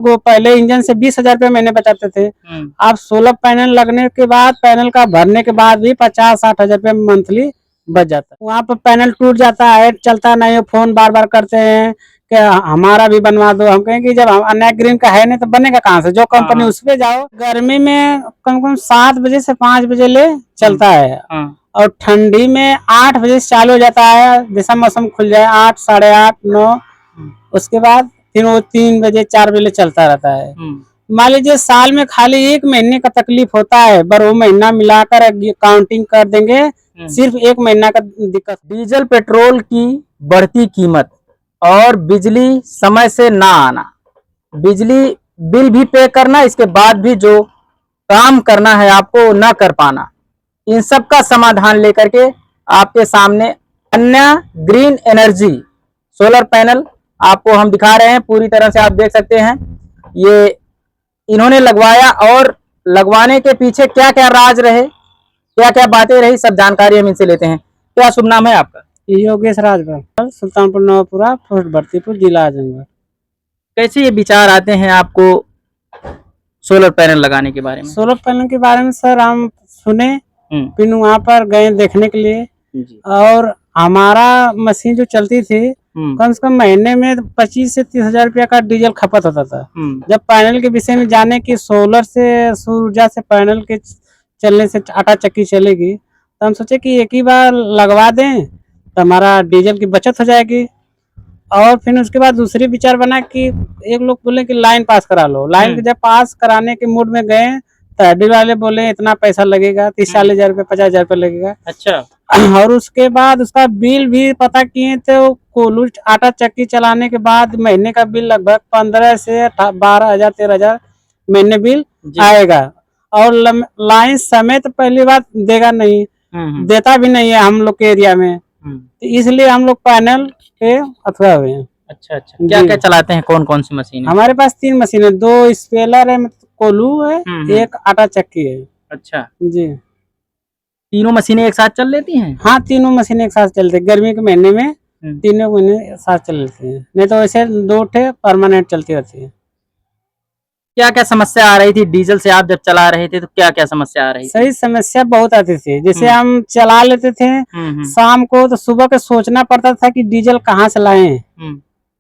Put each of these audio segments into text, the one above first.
वो पहले इंजन से 20,000 रुपये महीने बचाते थे। अब सोलर पैनल लगने के बाद, पैनल का भरने के बाद भी 50-60 हजार रुपये मंथली बच जाता है। वहाँ पर पैनल टूट जाता है, चलता नहीं है, फोन बार बार करते हैं कि हमारा भी बनवा दो। हम कहें कि जब अन्य ग्रीन का है नहीं तो बनेगा कहाँ से, जो कंपनी उस पे जाओ। गर्मी में कम कम 7 बजे से 5 बजे ले चलता है, और ठंडी में 8 बजे से चालू हो जाता है, जैसा मौसम खुल जाए 8, 8:30, 9, उसके बाद फिर वो 3 बजे 4 बजे चलता रहता है। मान लीजिए साल में खाली 1 महीने का तकलीफ होता है, पर वो महीना मिलाकर काउंटिंग कर देंगे, सिर्फ 1 महीना का दिक्कत। डीजल पेट्रोल की बढ़ती कीमत और बिजली समय से ना आना, बिजली बिल भी पे करना, इसके बाद भी जो काम करना है आपको ना कर पाना, इन सब का समाधान लेकर के आपके सामने अन्य ग्रीन एनर्जी सोलर पैनल आपको हम दिखा रहे हैं। पूरी तरह से आप देख सकते हैं ये इन्होंने लगवाया, और लगवाने के पीछे क्या क्या राज रहे, क्या क्या बातें रही, सब जानकारी हम इनसे लेते हैं। क्या शुभ नाम है आपका? योगेश राजभर, सुल्तानपुर नवापुरा, पोस्ट भर्तीपुर, जिला आजमगढ़। कैसे ये विचार आते हैं आपको सोलर पैनल लगाने के बारे में? सोलर पैनल के बारे में सर हम सुने, फिर वहाँ पर गए देखने के लिए, और हमारा मशीन जो चलती थी कम से कम महीने में 25 से 30 हजार रुपया का डीजल खपत होता था। जब पैनल के विषय में जाने की सोलर से, सौर ऊर्जा से पैनल के चलने से आटा चक्की चलेगी, तो हम सोचे कि एक ही बार लगवा दें तो हमारा डीजल की बचत हो जाएगी। और फिर उसके बाद दूसरी विचार बना कि एक लोग बोले कि लाइन पास करा लो। लाइन जब पास कराने के मूड में गए तो हड्डी वाले बोले इतना पैसा लगेगा, 30-40 हजार रुपये, 50 हजार रुपये लगेगा। अच्छा। और उसके बाद उसका बिल भी पता किए तो कोल्हू आटा चक्की चलाने के बाद महीने का बिल लगभग 15 से 12 हजार, 13 हजार महीने बिल आएगा। और लाइन समय तो पहली बात देगा नहीं, देता भी नहीं है हम लोग के एरिया में, तो इसलिए हम लोग पैनल पे अथवा हुए हैं। अच्छा अच्छा। क्या क्या चलाते हैं, कौन कौन सी मशीन है? हमारे पास 3 मशीन है, 2 स्पेलर है, कोल्हू है, एक आटा चक्की है। अच्छा जी। तीनों मशीनें एक साथ चल लेती हैं? हाँ, तीनों मशीनें एक साथ चलती है। गर्मी के महीने में तीनों महीने साथ चल लेती है, नहीं तो वैसे 2 ठे परमानेंट चलती रहती है। क्या क्या समस्या आ रही थी डीजल से आप जब चला रहे थे, तो क्या क्या समस्या आ रही थी? सही समस्या बहुत आती थी। जैसे हम चला लेते थे शाम को, तो सुबह के सोचना पड़ता था कि डीजल कहाँ से लाएं।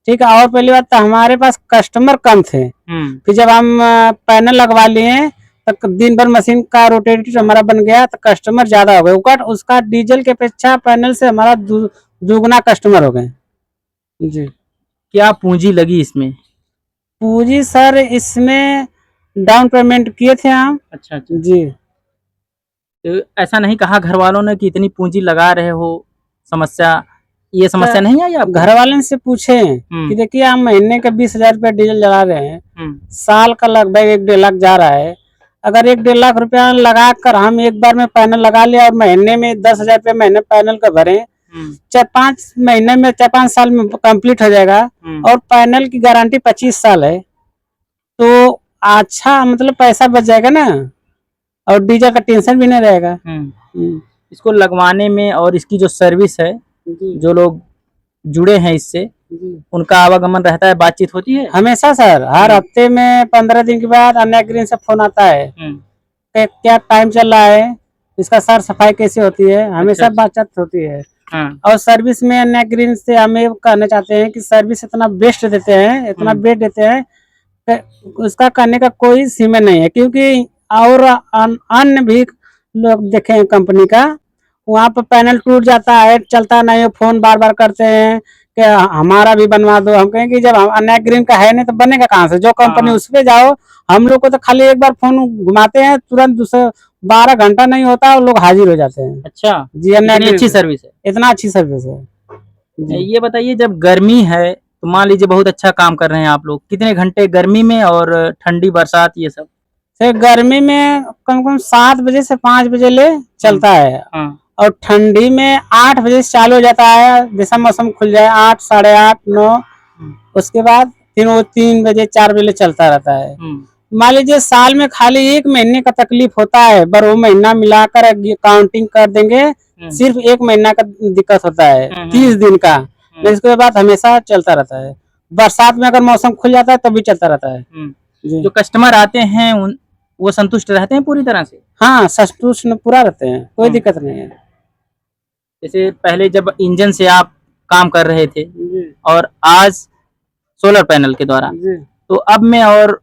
ठीक है। और पहली बात तो हमारे पास कस्टमर कम थे, फिर जब हम पैनल लगवा लिए तो दिन भर मशीन का रोटेटर हमारा बन गया, तो कस्टमर ज्यादा हो गए। उसका डीजल के अपेक्षा पैनल से हमारा दुगना कस्टमर हो गए। जी। क्या पूंजी लगी इसमें? पूंजी सर इसमें डाउन पेमेंट किए थे हम। अच्छा अच्छा। जी। तो ऐसा नहीं कहा घर वालों ने कि इतनी पूंजी लगा रहे हो, समस्या, ये समस्या नहीं आई आपको? घर वाले से पूछे कि देखिए हम महीने का 20,000 रुपया डीजल जला रहे हैं, साल का लगभग 1-1.5 लाख जा रहा है। अगर 1-1.5 लाख रुपया लगा कर हम एक बार में पैनल लगा लिया और महीने में 10,000 रुपया महीने पैनल का भरे, 4-5 महीने में, 4-5 साल में कंप्लीट हो जाएगा, और पैनल की गारंटी 25 साल है, तो अच्छा मतलब पैसा बच जाएगा ना, और डीजल का टेंशन भी नहीं रहेगा। इसको लगवाने में और इसकी जो सर्विस है, जो लोग जुड़े हैं इससे, उनका आवागमन रहता है, बातचीत होती है हमेशा सर। हर हफ्ते में 15 दिन के बाद अन्य ग्रीन से फोन आता है कि क्या टाइम चल रहा है, इसका साफ सफाई कैसे होती है, हमेशा बातचीत होती है। और सर्विस में अन्य ग्रीन से हमें कहना चाहते हैं कि सर्विस इतना बेस्ट देते हैं, इतना बेस्ट देते हैं कि उसका करने का कोई सीमा नहीं है। क्योंकि और अन्य भी लोग देखे हैं कंपनी का, वहाँ पर पैनल टूट जाता है, चलता नहीं है, फोन बार बार करते हैं कि हमारा भी बनवा दो। हम कहें कि जब अन्य ग्रीन का है नहीं तो बनेगा कहाँ से, जो कंपनी उस पे जाओ। हम लोग को तो खाली एक बार फोन घुमाते हैं, तुरंत दूसरे 12 घंटा नहीं होता और लोग हाजिर हो जाते हैं। अच्छा जी। अच्छी सर्विस है, इतना अच्छी सर्विस है। ये बताइए, जब गर्मी है तो मान लीजिए बहुत अच्छा काम कर रहे हैं आप लोग, कितने घंटे गर्मी में और ठंडी बरसात ये सब? गर्मी में कम कम 7 बजे से 5 बजे ले चलता है, और ठंडी में 8 बजे से चालू हो जाता है, जैसा मौसम खुल जाए 8, 8:30, 9, उसके बाद फिर वो 3 बजे 4 बजे चलता रहता है। मान लीजिए साल में खाली 1 महीने का तकलीफ होता है, पर वो महीना मिलाकर काउंटिंग कर देंगे, सिर्फ 1 महीना का दिक्कत होता है, 30 दिन का। इसके बाद हमेशा चलता रहता है। बरसात में अगर मौसम खुल जाता है तब भी चलता रहता है जी। जो कस्टमर आते हैं वो संतुष्ट रहते हैं पूरी तरह से? हाँ, संतुष्ट पूरा रहते हैं, कोई दिक्कत नहीं है जैसे पहले जब इंजन से आप काम कर रहे थे जी। और आज सोलर पैनल के द्वारा, जी। तो अब में और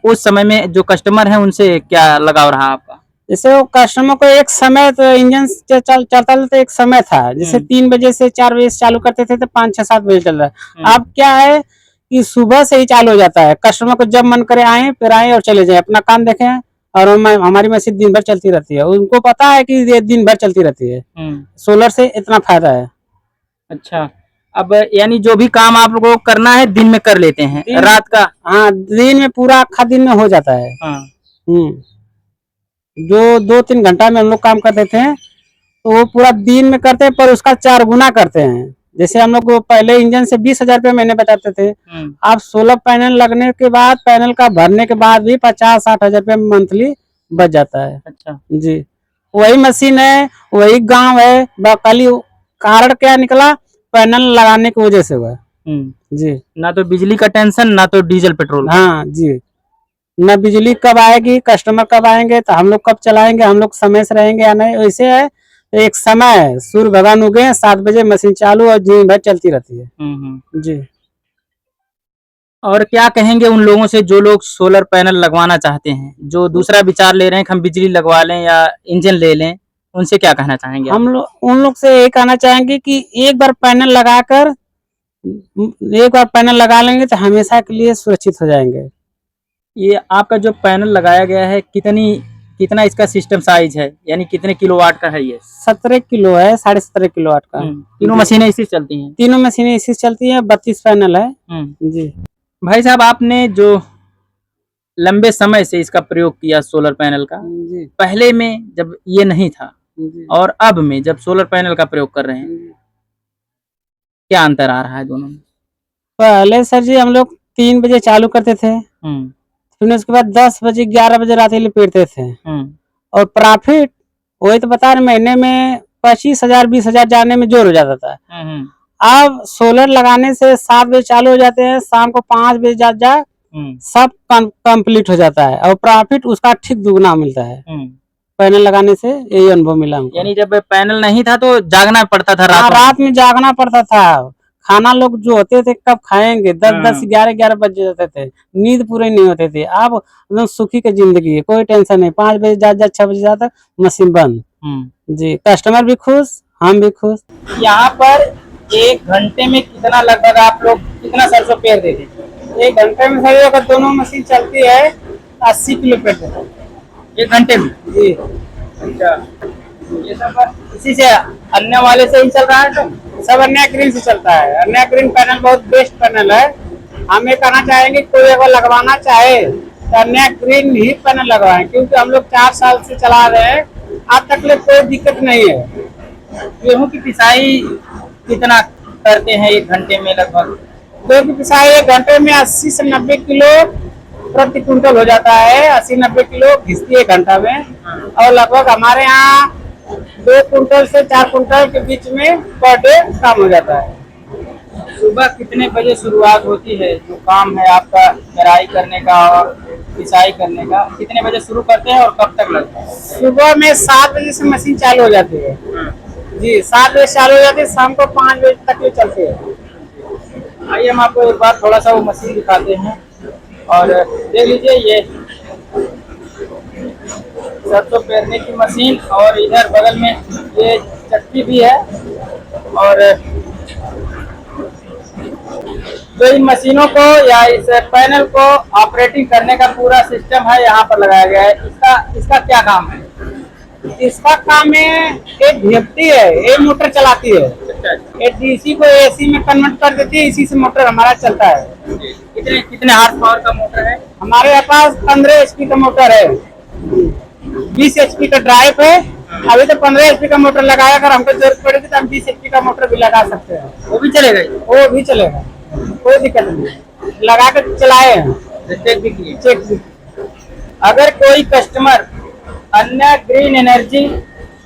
उस समय में जो कस्टमर है उनसे क्या लगाव रहा आपका? जैसे वो कस्टमर को एक समय तो इंजन चलता तो एक समय था, जैसे 3 बजे से 4 बजे से चालू करते थे तो 5, 6, 7 बजे चल रहा है। अब क्या है कि सुबह से ही चालू हो जाता है, कस्टमर को जब मन करे आए फिर आए और चले जाए, अपना काम देखें और हमारी मशीन दिन भर चलती रहती है। उनको पता है कि ये दिन भर चलती रहती है, सोलर से इतना फायदा है। अच्छा, अब यानी जो भी काम आप लोगों को करना है दिन में कर लेते हैं, रात का? हाँ, दिन में पूरा आखा दिन में हो जाता है। जो 2-3 घंटा में हम लोग काम करते थे तो वो पूरा दिन में करते हैं, पर उसका 4 गुना करते हैं। जैसे हम लोग पहले इंजन से 20,000 रुपये महीने बचाते थे, अब सोलर पैनल लगने के बाद पैनल का भरने के बाद भी 50-60 हजार रुपये मंथली बच जाता है। अच्छा जी, वही मशीन है, वही गांव है, खाली कारण क्या निकला, पैनल लगाने की वजह से हुआ जी। ना तो बिजली का टेंशन, ना तो डीजल पेट्रोल। हाँ जी, न बिजली कब आएगी, कस्टमर कब आएंगे, तो हम लोग कब चलाएंगे, हम लोग समय से रहेंगे या नहीं, वैसे है। एक समय है, सूर्य भगवान उगे 7 बजे मशीन चालू और दिन भर चलती रहती है जी। और क्या कहेंगे उन लोगों से जो लोग सोलर पैनल लगवाना चाहते हैं, जो दूसरा विचार ले रहे हैं कि हम बिजली लगवा लें या इंजन ले लें, उनसे क्या कहना चाहेंगे? हम लोग उन लोग से ये कहना चाहेंगे कि एक बार पैनल लगा लेंगे तो हमेशा के लिए सुरक्षित हो जाएंगे। ये आपका जो पैनल लगाया गया है कितना इसका सिस्टम साइज है, यानी कितने किलोवाट का है ये? 17 किलो है, 17.5 किलोवाट का। तीनों मशीनें इसी से चलती हैं? तीनों मशीनें इसी से चलती हैं, 32 पैनल है जी। भाई साहब, आपने जो लंबे समय से इसका प्रयोग किया सोलर पैनल का जी, पहले में जब ये नहीं था जी, और अब में जब सोलर पैनल का प्रयोग कर रहे हैं, क्या अंतर आ रहा है दोनों में? पहले सर जी हम लोग 3 बजे चालू करते थे, फिर उसके बाद 10 बजे 11 बजे रात लपेटते थे, और प्रॉफिट वही तो बता रहे, महीने में 25,000 20,000 जाने में जोर हो जाता था। अब सोलर लगाने से 7 बजे चालू हो जाते हैं, शाम को 5 बजे जा सब कंप्लीट हो जाता है और प्रॉफिट उसका ठीक दुगना मिलता है। पैनल लगाने से यही अनुभव मिला हमको। यानी जब पैनल नहीं था तो जागना पड़ता था, रात में जागना पड़ता था, खाना लोग जो होते थे कब खाएंगे, 10-10 11-11 बज जाते थे, नींद पूरे नहीं होते थे। अब एकदम सुखी की जिंदगी है, कोई टेंशन नहीं, 5 बजे जा 6 बजे जाता मशीन बंद जी, कस्टमर भी खुश, हम भी खुश। यहाँ पर 1 घंटे में कितना लगभग आप लोग कितना सरसों पेर देते? 1 घंटे में सही अगर दोनों मशीन चलती है 80 किलो पेर देते हैं 1 घंटे में जी। अच्छा, ये सब इसी से अन्य वाले से ही चल रहा है? तो सब अन्य ग्रीन से चलता है। अन्य ग्रीन पैनल बहुत बेस्ट पैनल है। हम ये कहना चाहेंगे कोई अगर लगवाना चाहे तो अन्य ग्रीन ही पैनल लगवाएं, क्योंकि हम लोग 4 साल से चला रहे हैं, आज तक कोई दिक्कत नहीं है। गेहूं की पिसाई कितना करते हैं 1 घंटे में? लगभग गेहूं की पिसाई 1 घंटे में 80 से 90 किलो प्रति क्विंटल हो जाता है। 80-90 किलो घिसती है 1 घंटा में, और लगभग हमारे यहाँ 2 कुंटल से 4 कुंटल के बीच में पर डे काम हो जाता है। सुबह कितने बजे शुरुआत होती है जो काम है आपका पेराई करने का और पिसाई करने का? कितने बजे शुरू करते हैं और कब तक लगता है? सुबह में 7 बजे से मशीन चालू हो जाती है जी, 7 बजे चालू हो जाती है, शाम को 5 बजे तक ये चलती है। आइए हम आपको एक बार थोड़ा सा वो मशीन दिखाते हैं और देख लीजिए, ये सरसों पेरने की मशीन, और इधर बगल में ये चक्की भी है। और जो इन मशीनों को या इस पैनल को ऑपरेटिंग करने का पूरा सिस्टम है यहाँ पर लगाया गया है। इसका क्या काम है? इसका काम है, एक भेपती है, ये मोटर चलाती है, ये डीसी को एसी में कन्वर्ट कर देती है, इसी से मोटर हमारा चलता है। कितने हार्स पावर का मोटर है? हमारे पास 15 HP का मोटर है, 20 HP का ड्राइव है। अभी तो 15 HP का मोटर लगाया, अगर हमको जरूरत पड़ेगी तो हम 20 HP का मोटर भी लगा सकते हैं। वो भी चलेगा? वो भी चलेगा, कोई दिक्कत नहीं, लगा कर चलाए हैं, चेक भी किए? चेक भी। अगर कोई कस्टमर अन्य ग्रीन एनर्जी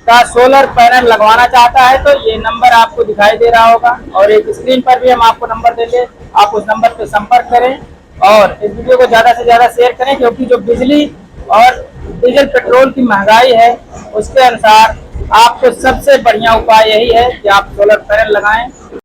का सोलर पैनल लगवाना चाहता है तो ये नंबर आपको दिखाई दे रहा होगा और एक स्क्रीन पर भी हम आपको नंबर देंगे, आप उस नंबर पे संपर्क करें और इस वीडियो को ज्यादा से ज्यादा शेयर करें, क्योंकि जो बिजली और डीजल पेट्रोल की महंगाई है उसके अनुसार आपको सबसे बढ़िया उपाय यही है कि आप सोलर पैनल लगाएं।